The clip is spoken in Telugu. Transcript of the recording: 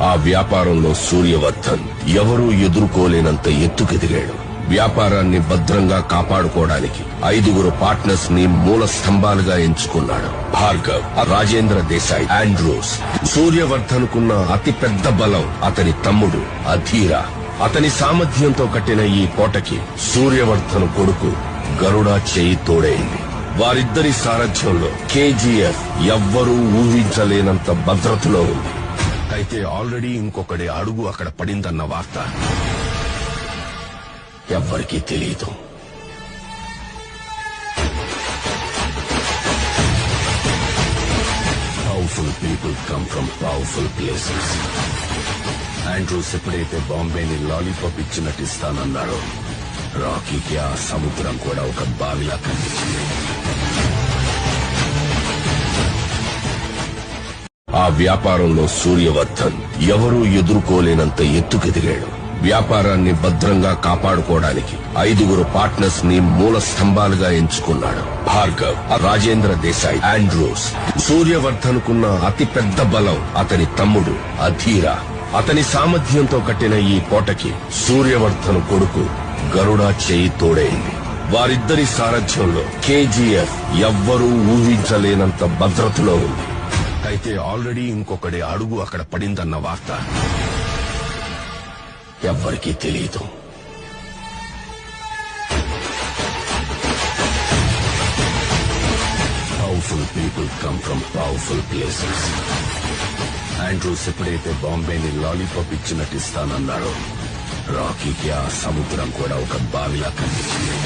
ఆ వ్యాపారంలో సూర్యవర్ధన్ ఎవరూ ఎదుర్కోలేనంత ఎత్తుకెదిగాడు. వ్యాపారాన్ని భద్రంగా కాపాడుకోవడానికి 5 పార్ట్నర్స్ ని మూల స్తంభాలుగా ఎంచుకున్నాడు. భార్గవ్, రాజేంద్ర దేశాయ్, ఆండ్రూస్. సూర్యవర్ధన్ కున్న అతిపెద్ద బలం అతని తమ్ముడు అధీర. అతని సామర్థ్యంతో కట్టిన ఈ కోటకి సూర్యవర్ధన్ కొడుకు గరుడ చేయి తోడైంది. వారిద్దరి సారథ్యంలో కేజీఎఫ్ ఎవ్వరూ ఊహించలేనంత భద్రతలో ఉంది. అయితే ఆల్రెడీ ఇంకొకటి అడుగు అక్కడ పడిందన్న వార్త ఎవ్వరికీ తెలియదు. Powerful people come from powerful places. Andrews ఎప్పుడైతే బాంబేని లాలీపాప్ ఇచ్చినట్టు ఇస్తానన్నాడో, రాకీకి ఆ సముద్రం కూడా ఒక బావిలా కనిపించింది. ఆ వ్యాపారంలో సూర్యవర్ధన్ ఎవరూ ఎదుర్కోలేనంత ఎత్తుకెదిగాడు. వ్యాపారాన్ని భద్రంగా కాపాడుకోవడానికి 5 పార్ట్నర్స్ ని మూల స్తంభాలుగా ఎంచుకున్నాడు. భార్గవ్, రాజేంద్ర దేశాయ్, ఆండ్రూస్. సూర్యవర్ధన్ కున్న అతిపెద్ద బలం అతని తమ్ముడు అధీర. అతని సామర్థ్యంతో కట్టిన ఈ కోటకి సూర్యవర్ధన్ కొడుకు గరుడ చేయి తోడైంది. వారిద్దరి సారథ్యంలో కేజీఎఫ్ ఎవ్వరూ ఊహించలేనంత భద్రతలో ఉంది. అయితే ఆల్రెడీ ఇంకొకటి అడుగు అక్కడ పడిందన్న వార్త ఎవ్వరికీ తెలియదు. Powerful people come from powerful places. Andrews ఎప్పుడైతే బాంబేని లాలీపాప్ ఇచ్చినట్టు ఇస్తానన్నాడో, రాకీకి ఆ సముద్రం కూడా ఒక బావిలా కనిపించింది.